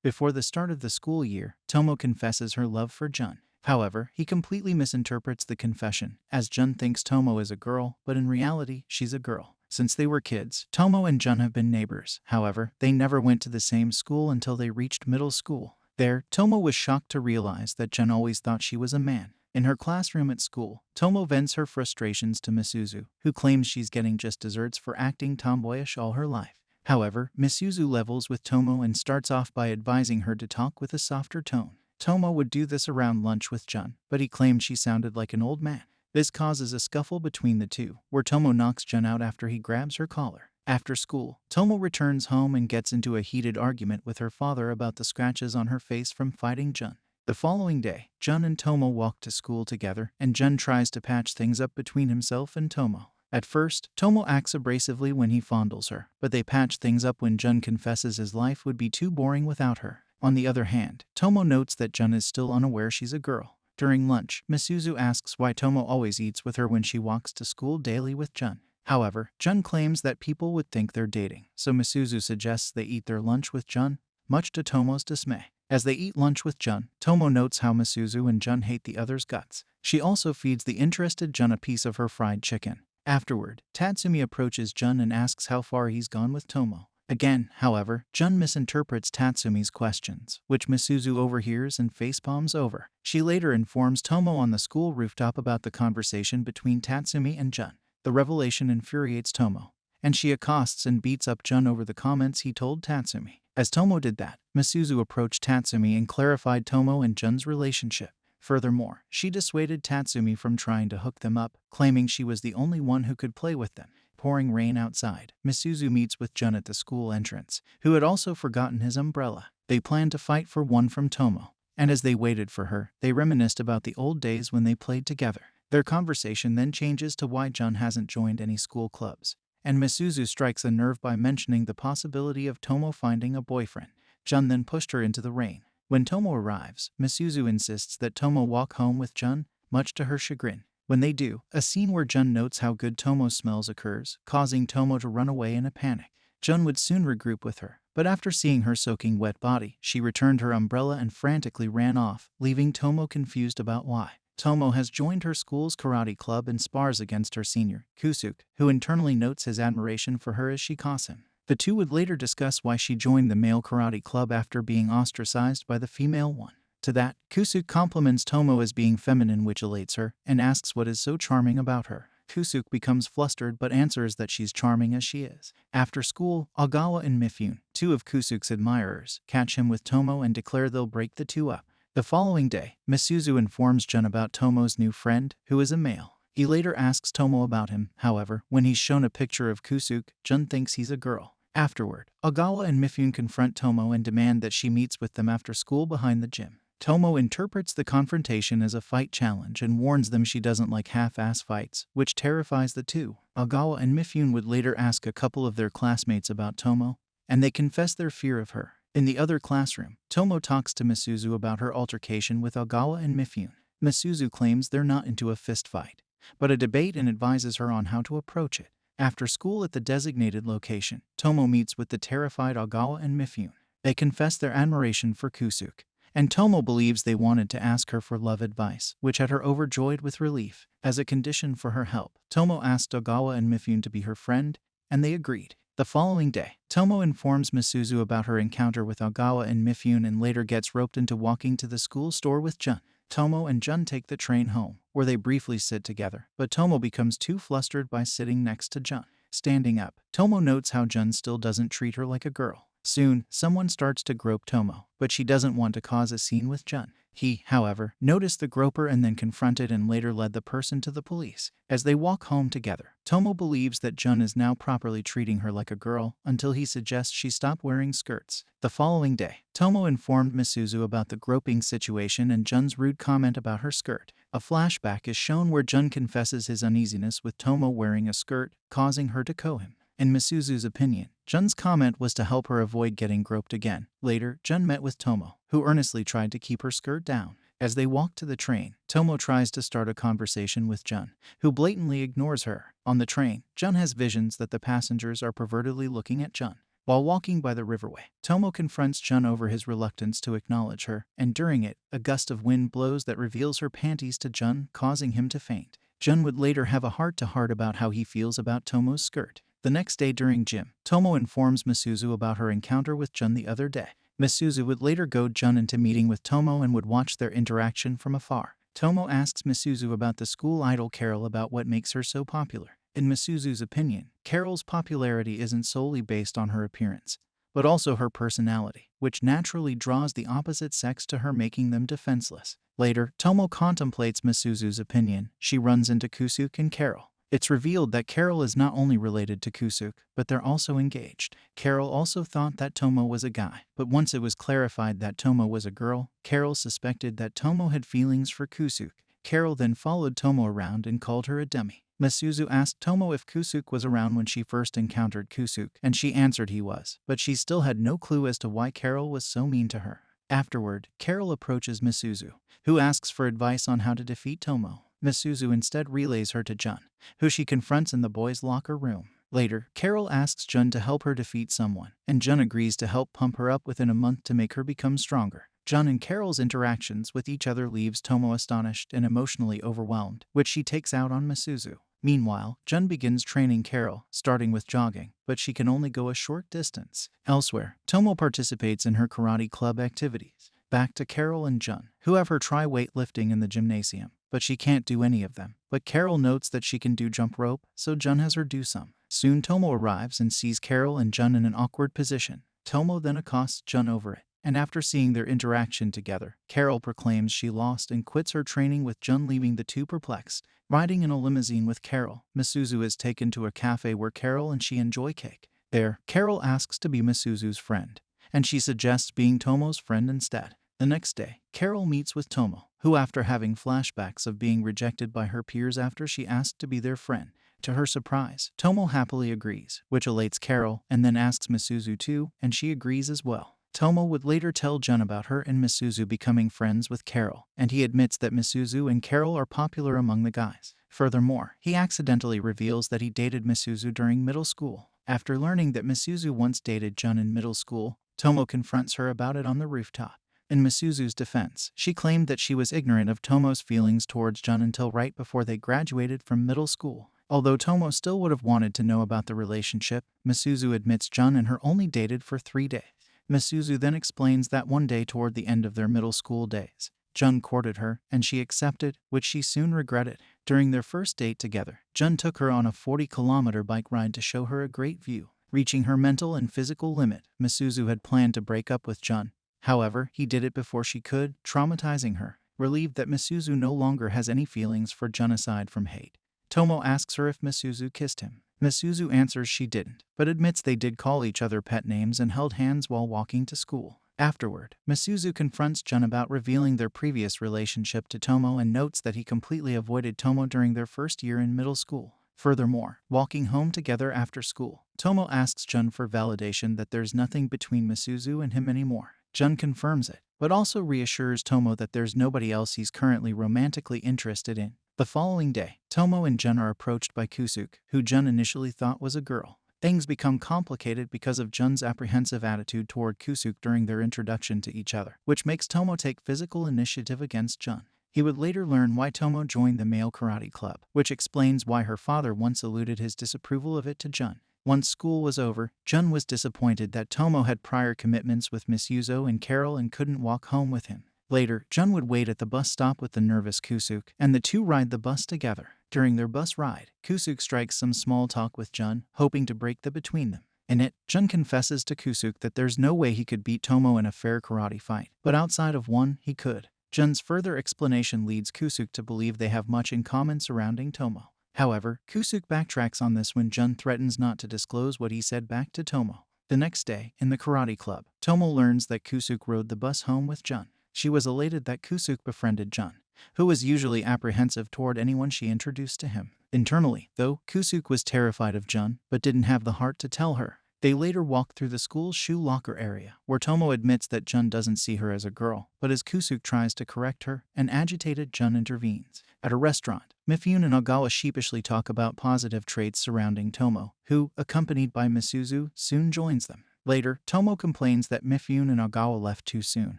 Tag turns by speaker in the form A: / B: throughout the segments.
A: Before the start of the school year, Tomo confesses her love for Jun. However, he completely misinterprets the confession, as Jun thinks Tomo is a girl, but in reality, she's a girl. Since they were kids, Tomo and Jun have been neighbors. However, they never went to the same school until they reached middle school. There, Tomo was shocked to realize that Jun always thought she was a man. In her classroom at school, Tomo vents her frustrations to Misuzu, who claims she's getting just desserts for acting tomboyish all her life. However, Misuzu levels with Tomo and starts off by advising her to talk with a softer tone. Tomo would do this around lunch with Jun, but he claimed she sounded like an old man. This causes a scuffle between the two, where Tomo knocks Jun out after he grabs her collar. After school, Tomo returns home and gets into a heated argument with her father about the scratches on her face from fighting Jun. The following day, Jun and Tomo walk to school together, and Jun tries to patch things up between himself and Tomo. At first, Tomo acts abrasively when he fondles her, but they patch things up when Jun confesses his life would be too boring without her. On the other hand, Tomo notes that Jun is still unaware she's a girl. During lunch, Misuzu asks why Tomo always eats with her when she walks to school daily with Jun. However, Jun claims that people would think they're dating, so Misuzu suggests they eat their lunch with Jun, much to Tomo's dismay. As they eat lunch with Jun, Tomo notes how Misuzu and Jun hate the other's guts. She also feeds the interested Jun a piece of her fried chicken. Afterward, Tatsumi approaches Jun and asks how far he's gone with Tomo. Again, however, Jun misinterprets Tatsumi's questions, which Misuzu overhears and facepalms over. She later informs Tomo on the school rooftop about the conversation between Tatsumi and Jun. The revelation infuriates Tomo, and she accosts and beats up Jun over the comments he told Tatsumi. As Tomo did that, Misuzu approached Tatsumi and clarified Tomo and Jun's relationship. Furthermore, she dissuaded Tatsumi from trying to hook them up, claiming she was the only one who could play with them. Pouring rain outside, Misuzu meets with Jun at the school entrance, who had also forgotten his umbrella. They planned to fight for one from Tomo, and as they waited for her, they reminisced about the old days when they played together. Their conversation then changes to why Jun hasn't joined any school clubs, and Misuzu strikes a nerve by mentioning the possibility of Tomo finding a boyfriend. Jun then pushed her into the rain. When Tomo arrives, Misuzu insists that Tomo walk home with Jun, much to her chagrin. When they do, a scene where Jun notes how good Tomo smells occurs, causing Tomo to run away in a panic. Jun would soon regroup with her, but after seeing her soaking wet body, she returned her umbrella and frantically ran off, leaving Tomo confused about why. Tomo has joined her school's karate club and spars against her senior, Kusuke, who internally notes his admiration for her as she calls him. The two would later discuss why she joined the male karate club after being ostracized by the female one. To that, Kusuke compliments Tomo as being feminine, which elates her, and asks what is so charming about her. Kusuke becomes flustered but answers that she's charming as she is. After school, Ogawa and Mifune, two of Kusuke's admirers, catch him with Tomo and declare they'll break the two up. The following day, Misuzu informs Jun about Tomo's new friend, who is a male. He later asks Tomo about him. However, when he's shown a picture of Kusuke, Jun thinks he's a girl. Afterward, Ogawa and Mifune confront Tomo and demand that she meets with them after school behind the gym. Tomo interprets the confrontation as a fight challenge and warns them she doesn't like half-ass fights, which terrifies the two. Ogawa and Mifune would later ask a couple of their classmates about Tomo, and they confess their fear of her. In the other classroom, Tomo talks to Misuzu about her altercation with Ogawa and Mifune. Misuzu claims they're not into a fist fight, but a debate, and advises her on how to approach it. After school at the designated location, Tomo meets with the terrified Ogawa and Mifune. They confess their admiration for Kusuke, and Tomo believes they wanted to ask her for love advice, which had her overjoyed with relief. As a condition for her help, Tomo asked Ogawa and Mifune to be her friend, and they agreed. The following day, Tomo informs Misuzu about her encounter with Ogawa and Mifune and later gets roped into walking to the school store with Jun. Tomo and Jun take the train home, where they briefly sit together, but Tomo becomes too flustered by sitting next to Jun. Standing up, Tomo notes how Jun still doesn't treat her like a girl. Soon, someone starts to grope Tomo, but she doesn't want to cause a scene with Jun. He, however, noticed the groper and then confronted and later led the person to the police. As they walk home together, Tomo believes that Jun is now properly treating her like a girl until he suggests she stop wearing skirts. The following day, Tomo informed Misuzu about the groping situation and Jun's rude comment about her skirt. A flashback is shown where Jun confesses his uneasiness with Tomo wearing a skirt, causing her to ko him. In Misuzu's opinion, Jun's comment was to help her avoid getting groped again. Later, Jun met with Tomo, who earnestly tried to keep her skirt down. As they walk to the train, Tomo tries to start a conversation with Jun, who blatantly ignores her. On the train, Jun has visions that the passengers are pervertedly looking at Jun. While walking by the riverway, Tomo confronts Jun over his reluctance to acknowledge her, and during it, a gust of wind blows that reveals her panties to Jun, causing him to faint. Jun would later have a heart-to-heart about how he feels about Tomo's skirt. The next day during gym, Tomo informs Misuzu about her encounter with Jun the other day. Misuzu would later goad Jun into meeting with Tomo and would watch their interaction from afar. Tomo asks Misuzu about the school idol Carol about what makes her so popular. In Misuzu's opinion, Carol's popularity isn't solely based on her appearance, but also her personality, which naturally draws the opposite sex to her, making them defenseless. Later, Tomo contemplates Misuzu's opinion. She runs into Kusuke and Carol. It's revealed that Carol is not only related to Kusuke, but they're also engaged. Carol also thought that Tomo was a guy, but once it was clarified that Tomo was a girl, Carol suspected that Tomo had feelings for Kusuke. Carol then followed Tomo around and called her a dummy. Misuzu asked Tomo if Kusuke was around when she first encountered Kusuke, and she answered he was, but she still had no clue as to why Carol was so mean to her. Afterward, Carol approaches Misuzu, who asks for advice on how to defeat Tomo. Misuzu instead relays her to Jun, who she confronts in the boys' locker room. Later, Carol asks Jun to help her defeat someone, and Jun agrees to help pump her up within a month to make her become stronger. Jun and Carol's interactions with each other leaves Tomo astonished and emotionally overwhelmed, which she takes out on Misuzu. Meanwhile, Jun begins training Carol, starting with jogging, but she can only go a short distance. Elsewhere, Tomo participates in her karate club activities. Back to Carol and Jun, who have her try weightlifting in the gymnasium, but she can't do any of them. But Carol notes that she can do jump rope, so Jun has her do some. Soon Tomo arrives and sees Carol and Jun in an awkward position. Tomo then accosts Jun over it, and after seeing their interaction together, Carol proclaims she lost and quits her training, with Jun leaving the two perplexed. Riding in a limousine with Carol, Misuzu is taken to a cafe where Carol and she enjoy cake. There, Carol asks to be Misuzu's friend, and she suggests being Tomo's friend instead. The next day, Carol meets with Tomo, who after having flashbacks of being rejected by her peers after she asked to be their friend. To her surprise, Tomo happily agrees, which elates Carol, and then asks Misuzu too, and she agrees as well. Tomo would later tell Jun about her and Misuzu becoming friends with Carol, and he admits that Misuzu and Carol are popular among the guys. Furthermore, he accidentally reveals that he dated Misuzu during middle school. After learning that Misuzu once dated Jun in middle school, Tomo confronts her about it on the rooftop. In Misuzu's defense, she claimed that she was ignorant of Tomo's feelings towards Jun until right before they graduated from middle school. Although Tomo still would have wanted to know about the relationship, Misuzu admits Jun and her only dated for 3 days. Misuzu then explains that one day toward the end of their middle school days, Jun courted her, and she accepted, which she soon regretted. During their first date together, Jun took her on a 40-kilometer bike ride to show her a great view. Reaching her mental and physical limit, Misuzu had planned to break up with Jun. However, he did it before she could, traumatizing her. Relieved that Misuzu no longer has any feelings for Jun aside from hate, Tomo asks her if Misuzu kissed him. Misuzu answers she didn't, but admits they did call each other pet names and held hands while walking to school. Afterward, Misuzu confronts Jun about revealing their previous relationship to Tomo and notes that he completely avoided Tomo during their first year in middle school. Furthermore, walking home together after school, Tomo asks Jun for validation that there's nothing between Misuzu and him anymore. Jun confirms it, but also reassures Tomo that there's nobody else he's currently romantically interested in. The following day, Tomo and Jun are approached by Kusuke, who Jun initially thought was a girl. Things become complicated because of Jun's apprehensive attitude toward Kusuke during their introduction to each other, which makes Tomo take physical initiative against Jun. He would later learn why Tomo joined the male karate club, which explains why her father once alluded his disapproval of it to Jun. Once school was over, Jun was disappointed that Tomo had prior commitments with Miss Yuzo and Carol and couldn't walk home with him. Later, Jun would wait at the bus stop with the nervous Kusuke, and the two ride the bus together. During their bus ride, Kusuke strikes some small talk with Jun, hoping to break the between them. In it, Jun confesses to Kusuke that there's no way he could beat Tomo in a fair karate fight, but outside of one, he could. Jun's further explanation leads Kusuke to believe they have much in common surrounding Tomo. However, Kusuke backtracks on this when Jun threatens not to disclose what he said back to Tomo. The next day, in the karate club, Tomo learns that Kusuke rode the bus home with Jun. She was elated that Kusuke befriended Jun, who was usually apprehensive toward anyone she introduced to him. Internally, though, Kusuke was terrified of Jun, but didn't have the heart to tell her. They later walk through the school's shoe locker area, where Tomo admits that Jun doesn't see her as a girl, but as Kusuke tries to correct her, an agitated Jun intervenes. At a restaurant, Mifune and Ogawa sheepishly talk about positive traits surrounding Tomo, who, accompanied by Misuzu, soon joins them. Later, Tomo complains that Mifune and Ogawa left too soon,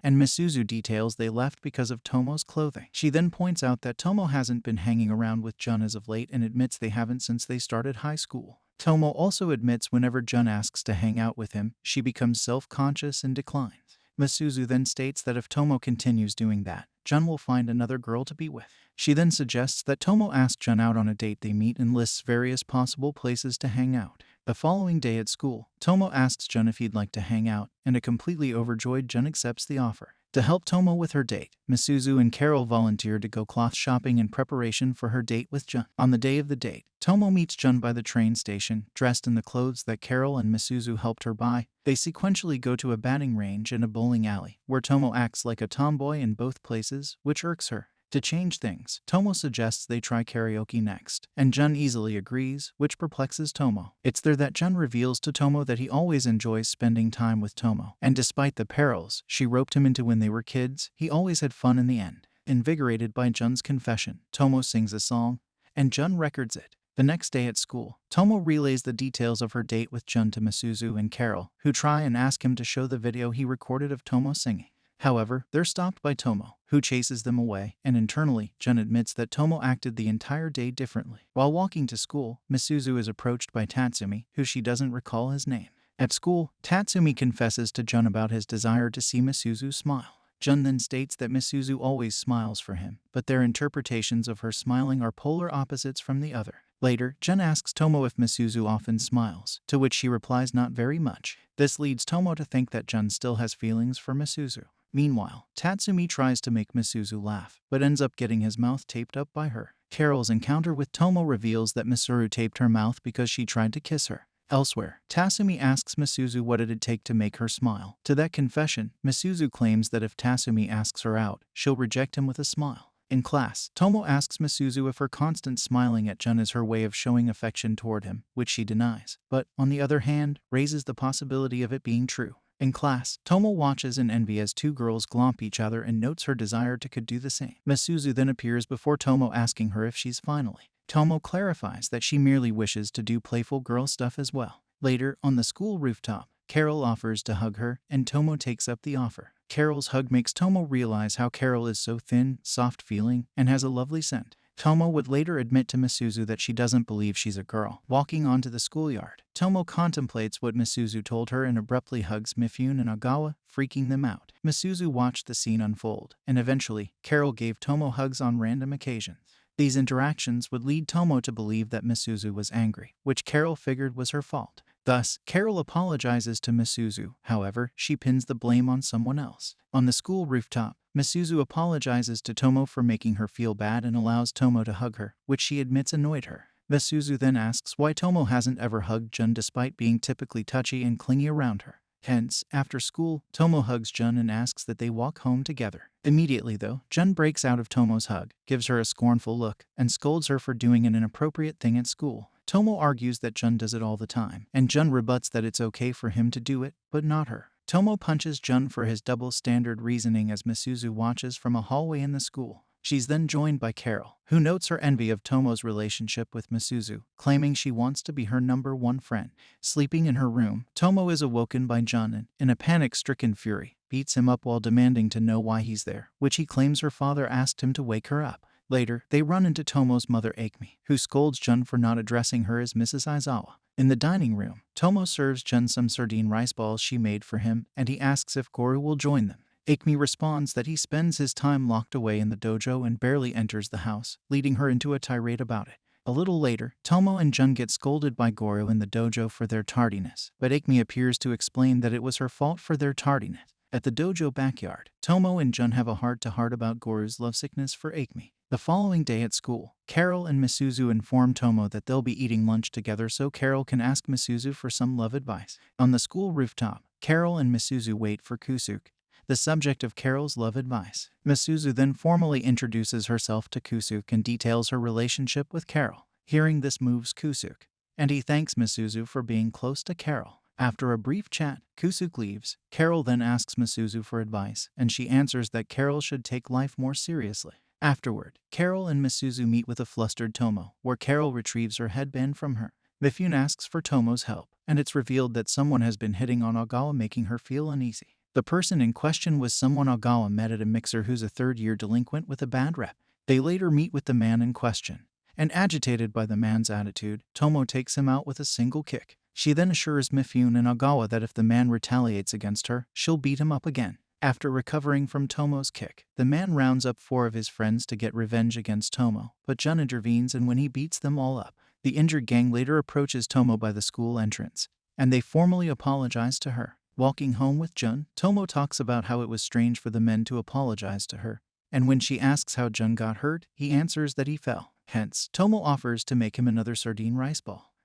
A: and Misuzu details they left because of Tomo's clothing. She then points out that Tomo hasn't been hanging around with Jun as of late and admits they haven't since they started high school. Tomo also admits whenever Jun asks to hang out with him, she becomes self-conscious and declines. Misuzu then states that if Tomo continues doing that, Jun will find another girl to be with. She then suggests that Tomo ask Jun out on a date they meet and lists various possible places to hang out. The following day at school, Tomo asks Jun if he'd like to hang out, and a completely overjoyed Jun accepts the offer. To help Tomo with her date, Misuzu and Carol volunteer to go cloth shopping in preparation for her date with Jun. On the day of the date, Tomo meets Jun by the train station, dressed in the clothes that Carol and Misuzu helped her buy. They sequentially go to a batting range and a bowling alley, where Tomo acts like a tomboy in both places, which irks her. To change things, Tomo suggests they try karaoke next, and Jun easily agrees, which perplexes Tomo. It's there that Jun reveals to Tomo that he always enjoys spending time with Tomo, and despite the perils she roped him into when they were kids, he always had fun in the end. Invigorated by Jun's confession, Tomo sings a song, and Jun records it. The next day at school, Tomo relays the details of her date with Jun to Misuzu and Carol, who try and ask him to show the video he recorded of Tomo singing. However, they're stopped by Tomo, who chases them away, and internally, Jun admits that Tomo acted the entire day differently. While walking to school, Misuzu is approached by Tatsumi, who she doesn't recall his name. At school, Tatsumi confesses to Jun about his desire to see Misuzu smile. Jun then states that Misuzu always smiles for him, but their interpretations of her smiling are polar opposites from the other. Later, Jun asks Tomo if Misuzu often smiles, to which she replies not very much. This leads Tomo to think that Jun still has feelings for Misuzu. Meanwhile, Tatsumi tries to make Misuzu laugh, but ends up getting his mouth taped up by her. Carol's encounter with Tomo reveals that Misuru taped her mouth because she tried to kiss her. Elsewhere, Tatsumi asks Misuzu what it'd take to make her smile. To that confession, Misuzu claims that if Tatsumi asks her out, she'll reject him with a smile. In class, Tomo asks Misuzu if her constant smiling at Jun is her way of showing affection toward him, which she denies, but, on the other hand, raises the possibility of it being true. In class, Tomo watches in envy as two girls glomp each other and notes her desire to could do the same. Misuzu then appears before Tomo asking her if she's finally. Tomo clarifies that she merely wishes to do playful girl stuff as well. Later, on the school rooftop, Carol offers to hug her, and Tomo takes up the offer. Carol's hug makes Tomo realize how Carol is so thin, soft-feeling, and has a lovely scent. Tomo would later admit to Misuzu that she doesn't believe she's a girl. Walking onto the schoolyard, Tomo contemplates what Misuzu told her and abruptly hugs Mifune and Ogawa, freaking them out. Misuzu watched the scene unfold, and eventually, Carol gave Tomo hugs on random occasions. These interactions would lead Tomo to believe that Misuzu was angry, which Carol figured was her fault. Thus, Carol apologizes to Misuzu. However, she pins the blame on someone else. On the school rooftop, Misuzu apologizes to Tomo for making her feel bad and allows Tomo to hug her, which she admits annoyed her. Misuzu then asks why Tomo hasn't ever hugged Jun despite being typically touchy and clingy around her. Hence, after school, Tomo hugs Jun and asks that they walk home together. Immediately though, Jun breaks out of Tomo's hug, gives her a scornful look, and scolds her for doing an inappropriate thing at school. Tomo argues that Jun does it all the time, and Jun rebuts that it's okay for him to do it, but not her. Tomo punches Jun for his double-standard reasoning as Misuzu watches from a hallway in the school. She's then joined by Carol, who notes her envy of Tomo's relationship with Misuzu, claiming she wants to be her number one friend. Sleeping in her room, Tomo is awoken by Jun and, in a panic-stricken fury, beats him up while demanding to know why he's there, which he claims her father asked him to wake her up. Later, they run into Tomo's mother Akemi, who scolds Jun for not addressing her as Mrs. Aizawa. In the dining room, Tomo serves Jun some sardine rice balls she made for him, and he asks if Goru will join them. Akemi responds that he spends his time locked away in the dojo and barely enters the house, leading her into a tirade about it. A little later, Tomo and Jun get scolded by Goru in the dojo for their tardiness, but Akemi appears to explain that it was her fault for their tardiness. At the dojo backyard, Tomo and Jun have a heart-to-heart about Goru's lovesickness for Akemi. The following day at school, Carol and Misuzu inform Tomo that they'll be eating lunch together so Carol can ask Misuzu for some love advice. On the school rooftop, Carol and Misuzu wait for Kusuke, the subject of Carol's love advice. Misuzu then formally introduces herself to Kusuke and details her relationship with Carol. Hearing this moves Kusuke, and he thanks Misuzu for being close to Carol. After a brief chat, Kusuke leaves. Carol then asks Misuzu for advice, and she answers that Carol should take life more seriously. Afterward, Carol and Misuzu meet with a flustered Tomo, where Carol retrieves her headband from her. Mifune asks for Tomo's help, and it's revealed that someone has been hitting on Ogawa, making her feel uneasy. The person in question was someone Ogawa met at a mixer who's a third-year delinquent with a bad rep. They later meet with the man in question, and agitated by the man's attitude, Tomo takes him out with a single kick. She then assures Mifune and Ogawa that if the man retaliates against her, she'll beat him up again. After recovering from Tomo's kick, the man rounds up 4 of his friends to get revenge against Tomo, but Jun intervenes, and when he beats them all up, the injured gang later approaches Tomo by the school entrance, and they formally apologize to her. Walking home with Jun, Tomo talks about how it was strange for the men to apologize to her, and when she asks how Jun got hurt, he answers that he fell. Hence, Tomo offers to make him another sardine rice ball.